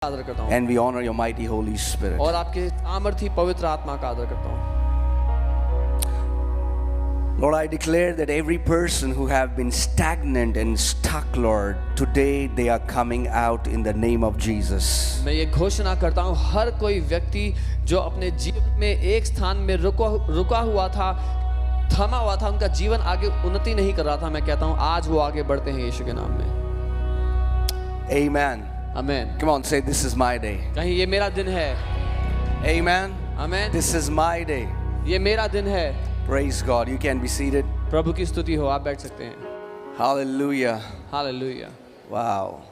आदर करता हूँ and we honor your mighty Holy Spirit. और आपके सामर्थी पवित्र आत्मा का आदर करता हूँ। Lord, I declare that every person who have been stagnant and stuck, Lord, today they are coming out in the name of Jesus. मैं ये घोषणा करता हूँ, हर कोई व्यक्ति जो अपने जीवन में एक स्थान में रुका हुआ था, थमा हुआ था, उनका जीवन आगे उन्नति नहीं कर रहा था, मैं कहता हूँ आज वो आगे बढ़ते हैं यीशु के नाम में। Amen. Amen. Come on, say, this is my day. कहीं ये मेरा दिन है। Amen. Amen. This is my day. ये मेरा दिन है। Praise God. You can be seated. प्रभु की स्तुति हो, आप बैठ सकते हैं। Hallelujah. Hallelujah. Wow.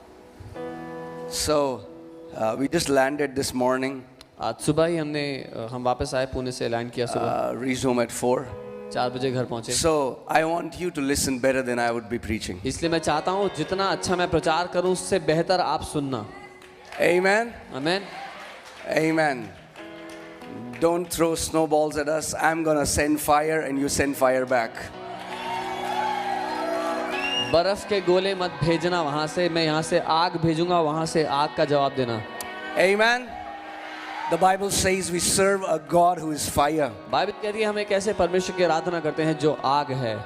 So, we just landed this morning. आज सुबह ही हम वापस आए, पुणे से लैंड किया सुबह। Reached home at 4. 4 बजे घर पहुंचे। So, I want you to listen better than I would be preaching. इसलिए मैं चाहता हूँ जितना अच्छा मैं प्रचार करूँ उससे बेहतर आप सुनना। Amen. Amen. Amen. Don't throw snowballs at us. I'm gonna send fire and you send fire back. बर्फ के गोले मत भेजना वहां से, मैं यहाँ से आग भेजूंगा, वहां से आग का जवाब देना। Amen. The Bible says we serve a God who is fire. Bible कहती है हम एक ऐसे परमेश्वर की आराधना करते हैं जो आग है।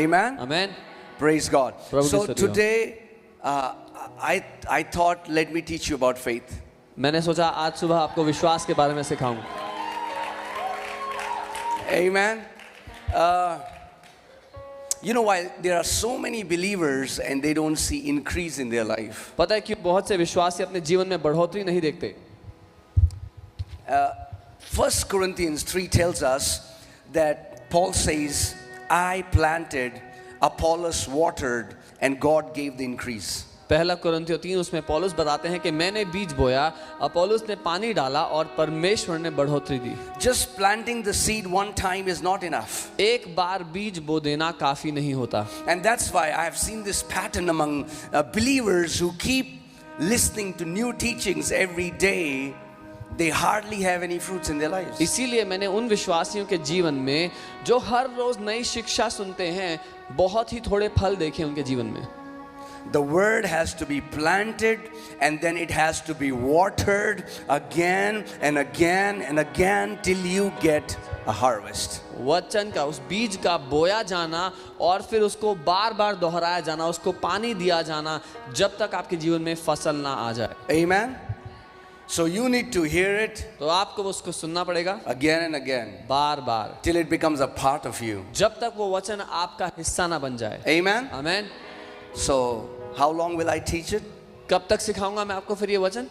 Amen. आमेन। Praise God. प्रभु की So स्तुति हो। today, I thought, let me teach you about faith. मैंने सोचा आज सुबह आपको विश्वास के बारे में सिखाऊं। Amen. You know why there are so many believers and they don't see increase in their life? पता है क्यों बहुत से विश्वासी अपने जीवन में बढ़ोतरी नहीं देखते? 1 Corinthians 3 tells us that Paul says, I planted, Apollos watered, and God gave the increase. पहला कुरिन्थियों 3 उसमें पौलुस बताते हैं कि मैंने बीज बोया, अपोलोस ने पानी डाला और परमेश्वर ने बढ़ोतरी दी। Just planting the seed one time is not enough. एक बार बीज बो देना काफी नहीं होता। And that's why I have seen this pattern among believers who keep listening to new teachings every day. They hardly have any fruits in their lives. इसीलिए मैंने उन विश्वासियों के जीवन में जो हर रोज नई शिक्षा सुनते हैं, बहुत ही थोड़े फल देखे उनके जीवन में। The word has to be planted and then it has to be watered again and again and again till you get a harvest. वचन का उस बीज का बोया जाना और फिर उसको बार बार दोहराया जाना, उसको पानी दिया जाना जब तक आपके जीवन में फसल ना आ जाए। Amen. So you need to hear it तो आपको उसको सुनना पड़ेगा again and again bar bar till it becomes a part of you. जब तक वो वचन आपका हिस्सा ना बन जाए। Amen. Amen. So how long will I teach it? कब तक सिखाऊंगा मैं आपको फिर ये वचन?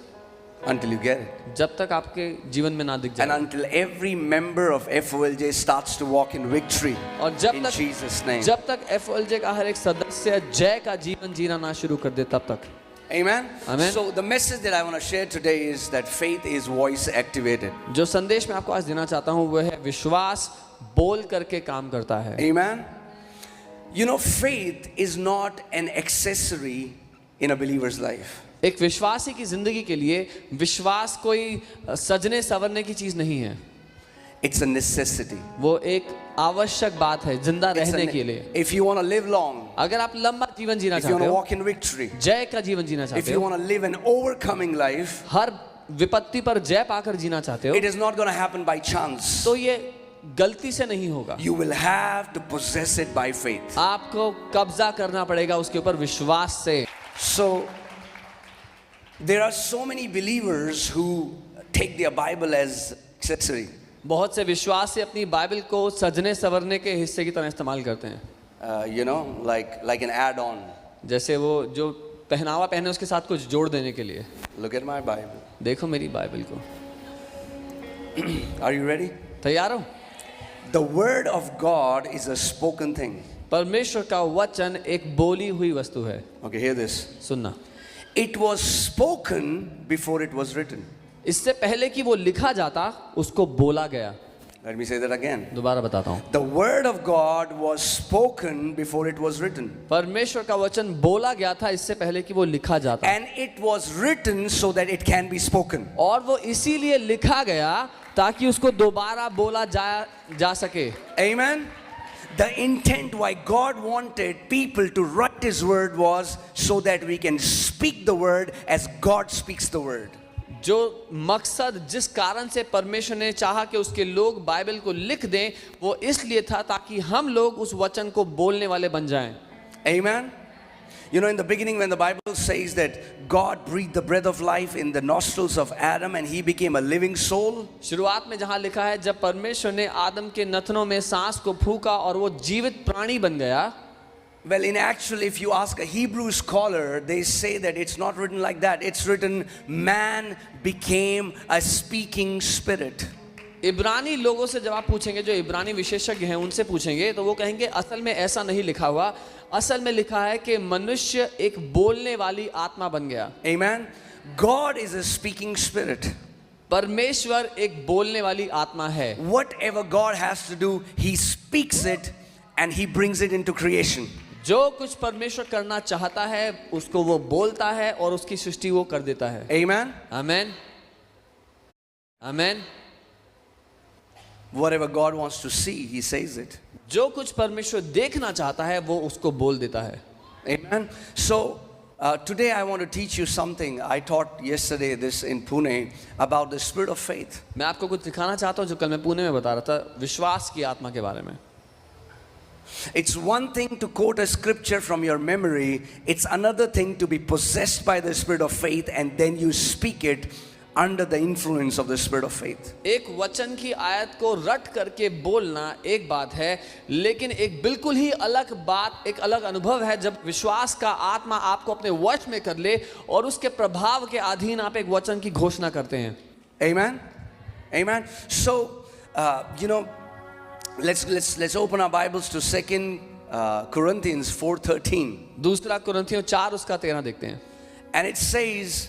Until you get it. जब तक आपके जीवन में ना दिख And जाए until every member of FOLJ starts to walk in victory और जब in तक Jesus' name. जब तक FOLJ का हर एक सदस्य जय का जीवन जीना ना शुरू कर दे तब तक। Amen. Amen. So the message that I want to share today is that faith is voice activated. जो संदेश मैं आपको आज देना चाहता हूँ वो है विश्वास बोल करके काम करता है। Amen. You know, faith is not an accessory in a believer's life. एक विश्वासी की जिंदगी के लिए विश्वास कोई सजने संवरने की चीज नहीं है। It's a necessity. वो एक आवश्यक बात है जिंदा रहने के लिए। If you want to live long, अगर आप लंबा जीवन जीना if you want चाहते to हो, walk in victory, जय का जीवन जीना if चाहते you हो, want to live an overcoming life, हर विपत्ति पर जय पाकर जीना चाहते हो, it is not going to happen by chance. तो ये गलती से नहीं होगा। You will have to possess it by faith. आपको कब्जा करना पड़ेगा उसके ऊपर विश्वास से। So there are so many believers who take their Bible as accessory. बहुत से विश्वासी अपनी बाइबल को सजने संवरने के हिस्से की तरह इस्तेमाल करते हैं। You know, like an add-on. जैसे वो जो पहनावा पहने उसके साथ कुछ जोड़ देने के लिए। Look at my Bible. देखो मेरी बाइबल को। Are you ready? तैयार हो? The word of God is a spoken thing. परमेश्वर का वचन एक बोली हुई वस्तु है। Okay, hear this. सुनना। It was spoken before it was written. इससे पहले कि वो लिखा जाता उसको बोला गया। Let me say that again. दोबारा बताता हूँ। The word of God was spoken before it was written. परमेश्वर का वचन बोला गया था इससे पहले कि वो लिखा जाता। And it was written so that it can be spoken. और वो इसीलिए लिखा गया ताकि उसको दोबारा बोला जा सके। Amen. The intent why God wanted people to write His word was so that we can speak the word as God speaks the word. जो मकसद जिस कारण से परमेश्वर ने चाहा कि उसके लोग बाइबल को लिख दें, वो इसलिए था ताकि हम लोग उस वचन को बोलने वाले बन जाएं। Amen. You know, in the beginning, when the Bible says that God breathed the breath of life in the nostrils of Adam and he became a living soul, शुरुआत में जहां लिखा है जब परमेश्वर ने आदम के नथनों में सांस को फूंका और वो जीवित प्राणी बन गया, well, in actual, if you ask a Hebrew scholar, they say that it's not written like that. It's written, man became a speaking spirit. इब्रानी लोगों से जब आप पूछेंगे, जो इब्रानी विशेषज्ञ हैं उनसे पूछेंगे, तो वो कहेंगे असल में ऐसा नहीं लिखा हुआ, असल में लिखा है कि मनुष्य एक बोलने वाली आत्मा बन गया। Amen. God is a speaking spirit. परमेश्वर एक बोलने वाली आत्मा है। Whatever God has to do, he speaks it and he brings it into creation. जो कुछ परमेश्वर करना चाहता है उसको वो बोलता है और उसकी सृष्टि वो कर देता है। Amen. Amen, amen. Whatever God wants to see, he says it. जो कुछ परमेश्वर देखना चाहता है वो उसको बोल देता है। Amen. So today I want to teach you something. I taught yesterday this in Pune about the spirit of faith. मैं आपको कुछ दिखाना चाहता हूँ जो कल मैं पुणे में बता रहा था, विश्वास की आत्मा के बारे में। It's one thing to quote a scripture from your memory. It's another thing to be possessed by the spirit of faith and then you speak it under the influence of the spirit of faith. एक वचन की आयत को रट करके बोलना एक बात है, लेकिन एक बिल्कुल ही अलग बात, एक अलग अनुभव है जब विश्वास का आत्मा आपको अपने वश में कर ले और उसके प्रभाव के अधीन आप एक वचन की घोषणा करते हैं। Amen. Amen. So you know, let's open our Bibles to 2 Corinthians 4:13. दूसरा कुरिन्थियों 4 उसका 13 देखते हैं। And it says,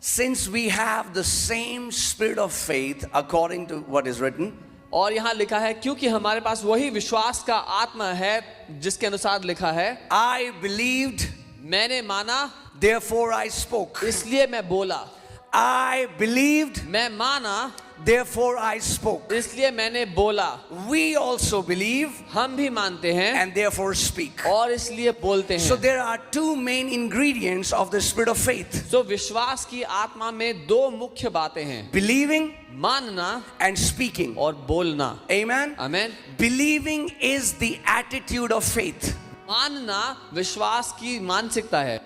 since we have the same spirit of faith according to what is written, और यहाँ लिखा है क्योंकि हमारे पास वही विश्वास का आत्मा है जिसके अनुसार लिखा है, I believed, मैंने माना therefore I spoke. इसलिए मैं बोला, I believed, मैं माना therefore I spoke. इसलिए मैंने बोला। We also believe हम भी मानते हैं and therefore speak. और इसलिए बोलते So हैं। there are two main ingredients of the spirit of faith. तो विश्वास की आत्मा में दो मुख्य बातें हैं, Believing मानना and speaking. और बोलना। Amen. Amen. Believing is the attitude of faith. मानना विश्वास की मानसिकता है।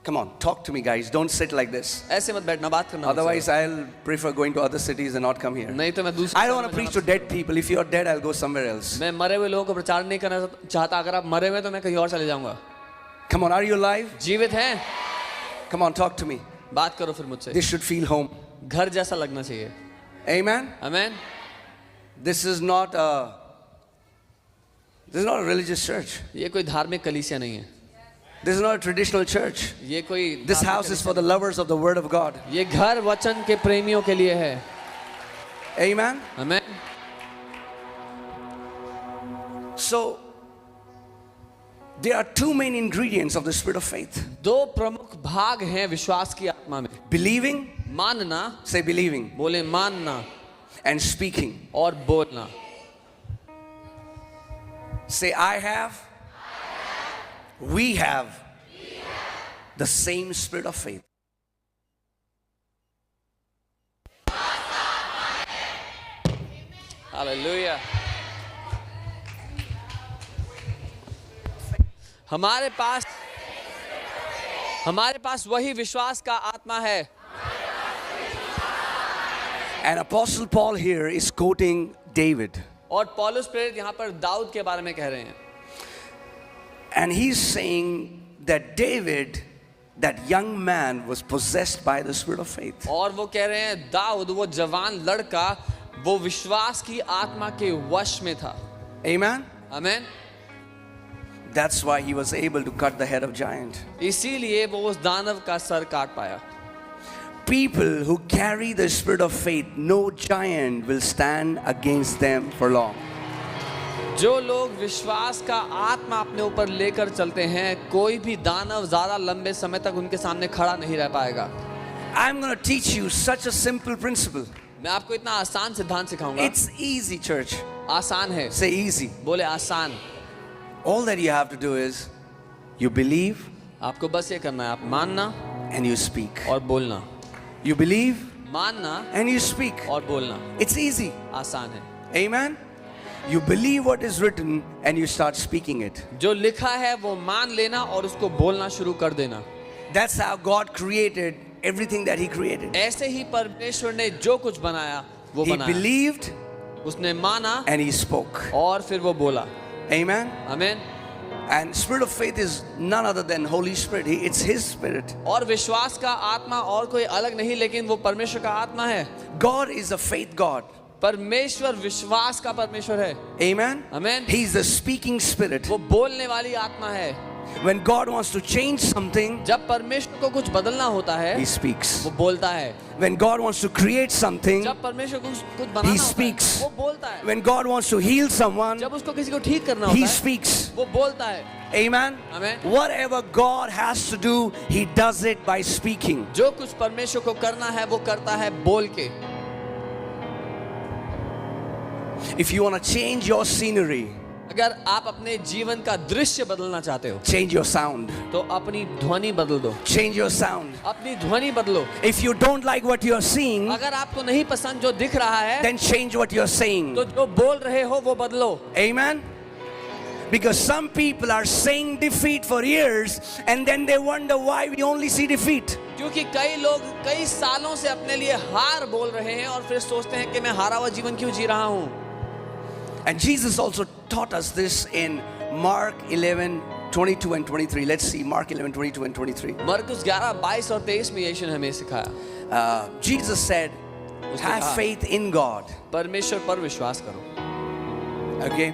Come on, talk to me guys. Don't sit like this. ऐसे मत बैठना, बात करना। Otherwise I'll prefer going to other cities and not come here. नहीं तो मैं दूसरे, I don't want to preach to dead people. If you're dead, I'll go somewhere else. मैं मरे हुए लोगों को प्रचार नहीं करना चाहता। अगर आप मरे हुए तो मैं कहीं और चले जाऊंगा। Come on, are you alive? जीवित हैं? Come on, talk to me. बात करो फिर मुझसे। This should feel home. घर जैसा लगना चाहिए। Amen. Amen. This is not a religious church. ये कोई धार्मिक कलीसिया नहीं है। This is not a traditional church. ये कोई This house is for the lovers of the word of God. ये घर वचन के प्रेमियों के लिए है। Amen. Amen. So there are two main ingredients of the spirit of faith. दो प्रमुख भाग हैं विश्वास की आत्मा में, Believing, मानना, say believing, बोले मानना, and speaking. और बोलना। Say I have, we have the same spirit of faith. Hallelujah. हमारे पास वही विश्वास का आत्मा है। And Apostle Paul here is quoting David. और पौलुस प्रेरित यहाँ पर दाऊद के बारे में कह रहे हैं। And he's saying that David, that young man, was possessed by the spirit of faith. और वो कह रहे हैं दाऊद वो जवान लड़का वो विश्वास की आत्मा के वश में था। Amen. Amen. That's why he was able to cut the head of giant. इसीलिए वो उस दानव का सर काट पाया। People who carry the spirit of faith, no giant will stand against them for long. जो लोग विश्वास का आत्मा अपने ऊपर लेकर चलते हैं, कोई भी दानव ज्यादा लंबे समय तक उनके सामने खड़ा नहीं रह पाएगा। I'm going to teach you such a simple principle. मैं आपको इतना आसान सिद्धांत सिखाऊंगा। It's easy, church. आसान है। Say easy. बोले आसान। All that you have to do is you believe, आपको बस ये करना है, आप मानना, and you speak. और बोलना, You believe मानना and you speak. और बोलना It's easy. आसान है. Amen. You believe what is written and you start speaking it. जो लिखा है वो मान लेना और उसको बोलना शुरू कर देना. That's how God created everything that He created. ऐसे ही परमेश्वर ने जो कुछ बनाया वो He बनाया. believed उसने माना and He spoke. और फिर वो बोला. Amen. आमीन. And spirit of faith is none other than Holy Spirit. It's His Spirit. और विश्वास का आत्मा और कोई अलग नहीं, लेकिन वो परमेश्वर का आत्मा है. God is a faith God. परमेश्वर विश्वास का परमेश्वर है. Amen. आमीन. He is the speaking Spirit. वो बोलने वाली आत्मा है. When God wants to change something, जब परमेश्वर को कुछ बदलना होता है He speaks. वो बोलता है. When God wants to create something, जब परमेश्वर को कुछ बनाना He होता speaks. है वो बोलता है. when God wants to heal someone, जब उसको किसी को ठीक करना He होता है speaks. वो बोलता है. Amen. Amen. Whatever God has to do, He does it by speaking. जो कुछ परमेश्वर को करना है वो करता है बोल के. If you want to change your scenery, अगर आप अपने जीवन का दृश्य बदलना चाहते हो change your sound. तो अपनी ध्वनि बदल दो. Change your sound. अपनी ध्वनि बदलो. If you don't like what you're seeing, अगर आपको नहीं पसंद जो दिख रहा है then change what you're saying. तो जो बोल रहे हो वो बदलो. Amen. Because some people are saying defeat for years and then they wonder why we only see defeat. क्योंकि कई लोग कई सालों से अपने लिए हार बोल रहे हैं और फिर सोचते हैं कि मैं हारा हुआ जीवन क्यों जी रहा हूं. And Jesus also taught us this in Mark 11:22 and 23. Let's see Mark 11:22 and 23. मरकुस 11:22 और 23 में यीशु ने हमें सिखाया. Jesus said, have कहा, faith in God. परमेश्वर पर विश्वास करो. Okay.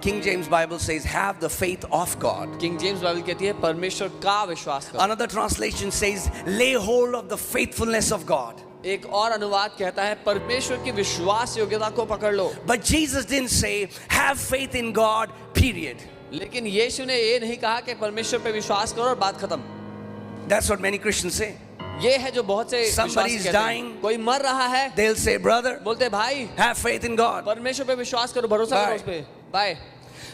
King James Bible says, have the faith of God. King James Bible कहती है परमेश्वर का विश्वास करो. Another translation says, lay hold of the faithfulness of God. एक और अनुवाद कहता है परमेश्वर की विश्वास योग्यता को पकड़ लो. But Jesus didn't say, have faith in God, period. लेकिन यीशु ने ये नहीं कहा कि परमेश्वर पे विश्वास करो और बात खत्म. That's what many Christians say. ये है जो बहुत से Somebody is विश्वासी कहते हैं. dying. कोई मर रहा है They'll say, brother, बोलते भाई have faith in God. परमेश्वर पे विश्वास करो, भरोसा Bye. करो उस पे. Bye.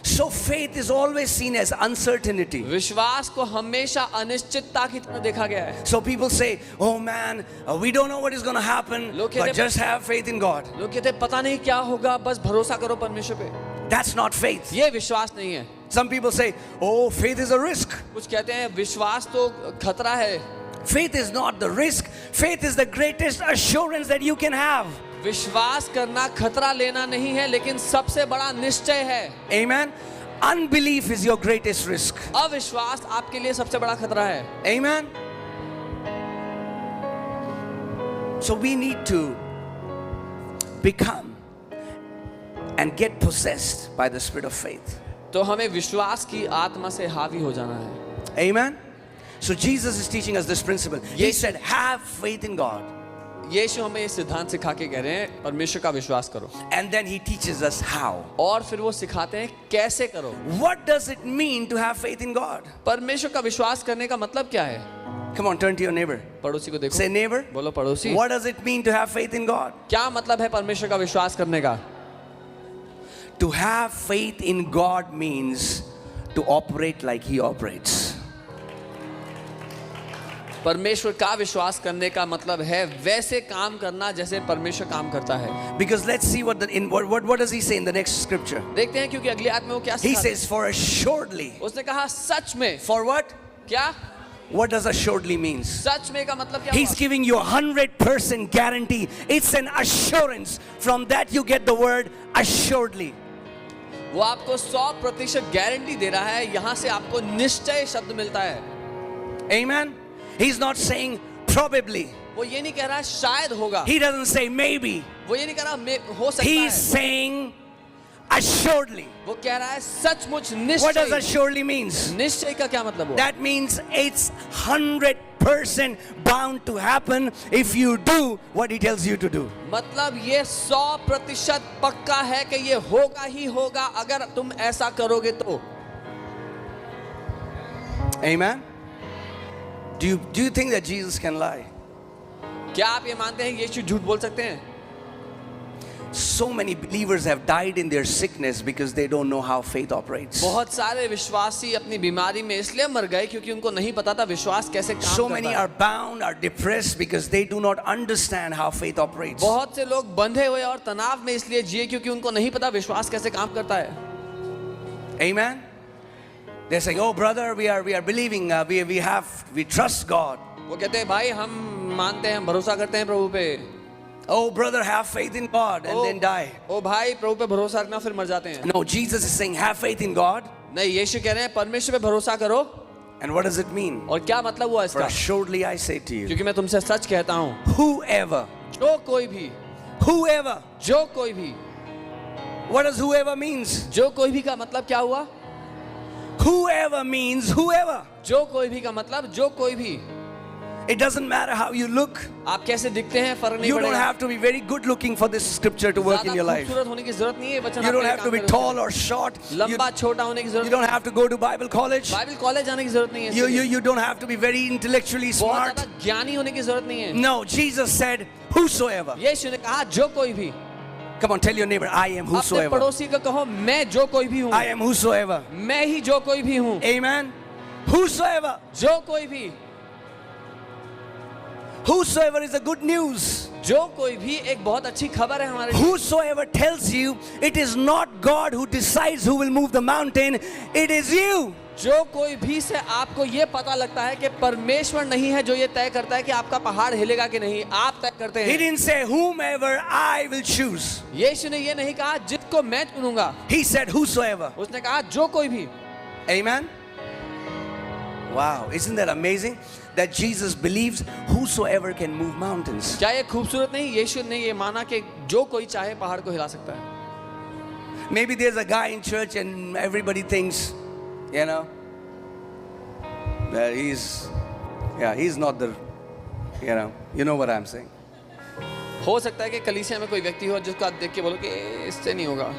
So faith is always seen as uncertainty. विश्वास को हमेशा अनिश्चितता की तरह देखा गया है. So people say, oh man, we don't know what is going to happen, लोग कहते but just have faith in God. लोग कहते हैं पता नहीं क्या होगा, बस भरोसा करो परमेश्वर पे. That's not faith. ये विश्वास नहीं है. Some people say, oh, faith is a risk. कुछ कहते हैं विश्वास तो खतरा है. Faith is not the risk. Faith is the greatest assurance that you can have. विश्वास करना खतरा लेना नहीं है, लेकिन सबसे बड़ा निश्चय है. Amen. Unbelief is your greatest risk. अविश्वास आपके लिए सबसे बड़ा खतरा है. Amen. So we need to become and get possessed by the spirit of faith. तो हमें विश्वास की आत्मा से हावी हो जाना है. Amen. So Jesus is teaching us this principle. He said, have faith in God. यीशु हमें ये सिद्धांत सिखा के कह रहे हैं परमेश्वर का विश्वास करो. And then he teaches us how. और फिर वो सिखाते हैं कैसे करो. What does it mean to have faith in God? परमेश्वर का विश्वास करने का मतलब क्या है? Come on, turn to your neighbor. पड़ोसी को देखो. Say, neighbor, बोलो पड़ोसी. what does it mean to have faith in God? क्या मतलब है परमेश्वर का विश्वास करने का? To have faith in God means to operate like He operates. परमेश्वर का विश्वास करने का मतलब है वैसे काम करना जैसे परमेश्वर काम करता है. Because let's see what does he say in the next scripture? देखते हैं क्योंकि अगली आयत में वो क्या He सिखाता है. says, for assuredly. उसने कहा सच में. For what? क्या? What does assuredly means? सच में का मतलब क्या He's हुआ? giving you 100% guarantee. It's an assurance. From that you get the word assuredly. वो आपको 100% गारंटी दे रहा है. यहाँ से आपको निश्चय शब्द मिलता है. Amen. He's not saying probably. वो ये नहीं कह रहा है शायद होगा. He doesn't say maybe. वो ये नहीं कह रहा हो सकता He's है. saying assuredly. वो कह रहा है सचमुच What does निश्चय. assuredly means? निश्चय का क्या मतलब हुआ? That means it's 100% bound to happen if you do what he tells you to do. मतलब ये 100% पक्का है कि ये होगा ही होगा अगर तुम ऐसा करोगे तो. Amen. Do you think that Jesus can lie? क्या आप ये मानते हैं यीशु झूठ बोल सकते हैं? So many believers have died in their sickness because they don't know how faith operates. बहुत सारे विश्वासी अपनी बीमारी में इसलिए मर गए क्योंकि उनको नहीं पता था विश्वास कैसे काम So करता many है। are bound, are depressed because they do not understand how faith operates. बहुत से लोग बंधे हुए और तनाव में इसलिए जिए क्योंकि उनको नहीं पता विश्वास कैसे काम करता है। Amen. They're saying, "Oh brother, we are believing, we trust God." वो कहते हैं भाई हम मानते हैं, भरोसा करते हैं प्रभु पे। Oh brother, have faith in God and then die. ओ भाई प्रभु पे भरोसा रखना फिर मर जाते हैं। No, Jesus is saying, have faith in God. नहीं, यीशु कह रहे हैं परमेश्वर पे भरोसा करो। And what does it mean? और क्या मतलब हुआ For इसका? assuredly I say to you, क्योंकि मैं तुमसे सच कहता हूँ, whoever, जो कोई भी, जो कोई भी, what does whoever means? जो कोई भी का मतलब क्या हुआ? Whoever means whoever. जो कोई भी का मतलब जो कोई भी। It doesn't matter how you look. आप कैसे दिखते हैं फर्क नहीं You don't पड़ेगा। have to be very good looking for this scripture to work in your ज़्यादा life. खूबसूरत होने की जरूरत नहीं है वचन You don't आपके have to be काम tall or short. करेगा। लंबा छोटा होने की You जरूरत don't have to go to Bible college. Bible college जाने की जरूरत नहीं है। You don't have to be very intellectually बहुत smart. ज़्यादा ज्ञानी होने की जरूरत नहीं है। No, Jesus said, whosoever. यीशु ने कहा जो कोई भी। Come on, tell your neighbor, I am अपने whosoever. पड़ोसी को कहो मैं जो कोई भी हूँ। I am whosoever. मैं ही जो कोई भी हूँ। Amen. Whosoever. जो कोई भी, Whosoever is a good news. जो कोई भी एक बहुत अच्छी खबर है हमारे लिए। Whosoever tells you it is not God who decides who will move the mountain, it is you. जो कोई भी से आपको ये पता लगता है कि परमेश्वर नहीं है जो ये तय करता है कि आपका पहाड़ हिलेगा कि नहीं, आप तय करते He हैं। didn't say whomever I will choose. यीशु ने ये नहीं कहा जिसको मैं चुनूंगा, He said whosoever. उसने कहा जो कोई भी। Amen. Wow, isn't that amazing? That Jesus believes whosoever can move mountains. क्या ये खूबसूरत नहीं? यीशु ने ये माना कि जो कोई चाहे पहाड़ को हिला सकता है। Maybe there's a guy in church and everybody thinks, you know, that he's not the, you know what I'm saying. हो सकता है कि कलीसिया में कोई व्यक्ति हो जिसको आप देख के बोलो कि इससे नहीं होगा।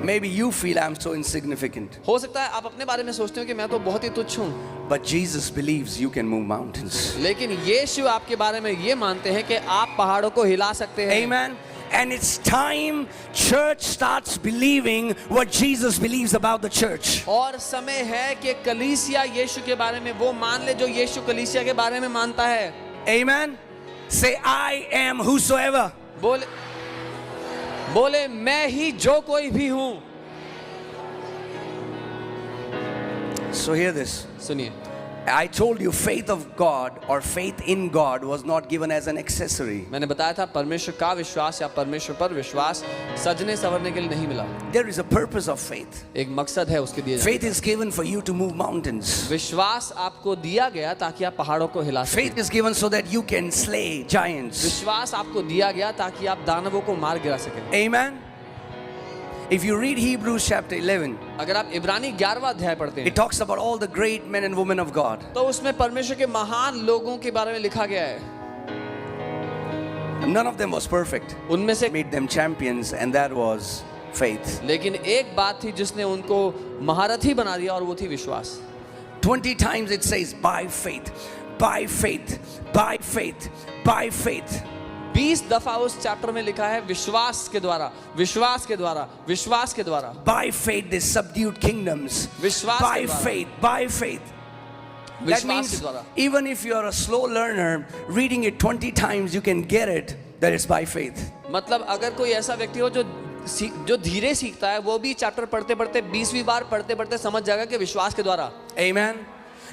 Maybe you feel I'm so insignificant. हो सकता है आप अपने बारे में सोचते हो कि मैं तो बहुत ही तुच्छ हूँ। But Jesus believes you can move mountains. लेकिन यीशु आपके बारे में ये मानते हैं कि आप पहाड़ों को हिला सकते हैं। Amen. And it's time church starts believing what Jesus believes about the church. और समय है कि कलीसिया यीशु के बारे में वो मान ले जो यीशु कलीसिया के बारे में मानता है। Amen. Say, I am whosoever. बोले मैं ही जो कोई भी हूँ। So hear this. सुनिए, I told you faith of God or faith in God was not given as an accessory. मैंने बताया था परमेश्वर का विश्वास या परमेश्वर पर विश्वास सजने संवरने के लिए नहीं मिला। There is a purpose of faith. एक मकसद है उसके दिए जाने Faith is given for you to move mountains. का। विश्वास आपको दिया गया ताकि आप पहाड़ों को हिला सकें। Faith is given so that you can slay giants. विश्वास आपको दिया गया ताकि आप दानवों को मार गिरा सकें। Amen. If you read Hebrews chapter 11, अगर आप इब्रानी 11वां अध्याय पढ़ते हैं it talks about all the great men and women of God. तो उसमें परमेश्वर के महान लोगों के बारे में लिखा गया है। None of them was perfect. उनमें से Made them champions, and that was faith. लेकिन एक बात थी जिसने उनको महारथी बना दिया और वो थी विश्वास। 20 times it says by faith, by faith, by faith, by faith. 20 दफा उस चैप्टर में लिखा है विश्वास के द्वारा, विश्वास के द्वारा, विश्वास के द्वारा। By faith they subdued kingdoms. विश्वास By के द्वारा। faith, by faith. That विश्वास के means द्वारा। even if you are a slow learner, reading it 20 times you can get it, that it's by faith. मतलब अगर कोई ऐसा व्यक्ति हो जो धीरे सीखता है वो भी चैप्टर पढ़ते पढ़ते 20वीं बार पढ़ते पढ़ते समझ जाएगा कि विश्वास के द्वारा। Amen.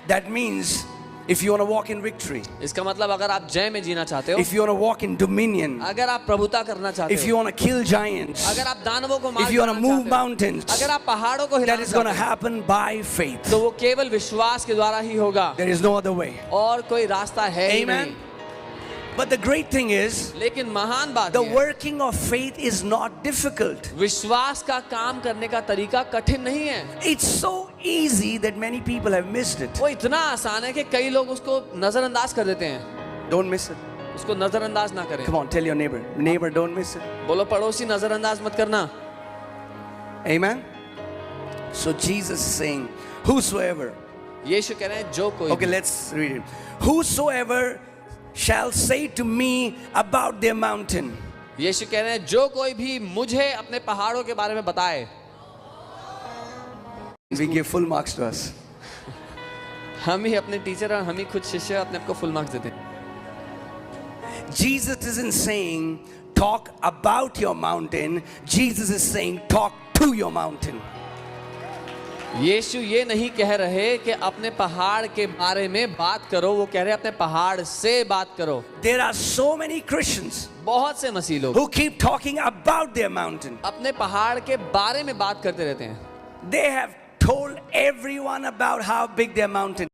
That means if you want to walk in victory, इसका मतलब अगर आप जय में जीना चाहते हो, if you want to walk in dominion, अगर आप प्रभुता करना चाहते if हो, you want to kill giants, अगर आप दानवों को मार if you want to गिराना move चाहते हो, mountains, अगर आप पहाड़ों को that हिलाना is going to चाहते हो, happen by faith. तो वो केवल विश्वास के द्वारा ही होगा। There is no other way. और कोई रास्ता है ही Amen. नहीं। But the great thing is, लेकिन महान बात the ये है, working of faith is not difficult. विश्वास का काम करने का तरीका कठिन नहीं है। It's so easy that many people have missed it. वो इतना आसान है कि कई लोग उसको नजरअंदाज कर देते हैं। Don't miss it. उसको नजरअंदाज ना करें। Come on, tell your neighbor, don't miss it. बोलो पड़ोसी नजरअंदाज मत करना। Amen. So Jesus is saying, whosoever. यीशु कह रहे हैं जो कोई Okay, let's read it. Whosoever shall say to me about their mountain. यीशु कह रहे हैं जो कोई भी मुझे अपने पहाड़ों के बारे में बताए, we give full marks to us. हम ही अपने टीचर और हम ही खुद शिष्य अपने आप को फुल मार्क्स देते हैं। Jesus isn't saying talk about your mountain. Jesus is saying talk to your mountain. यीशु ये नहीं कह रहे कि अपने पहाड़ के बारे में बात करो, वो कह रहे हैं अपने पहाड़ से बात करो। There are so many Christians बहुत से मसीह लोग who keep talking about their mountain. अपने पहाड़ के बारे में बात करते रहते हैं। They have told everyone about how big their mountain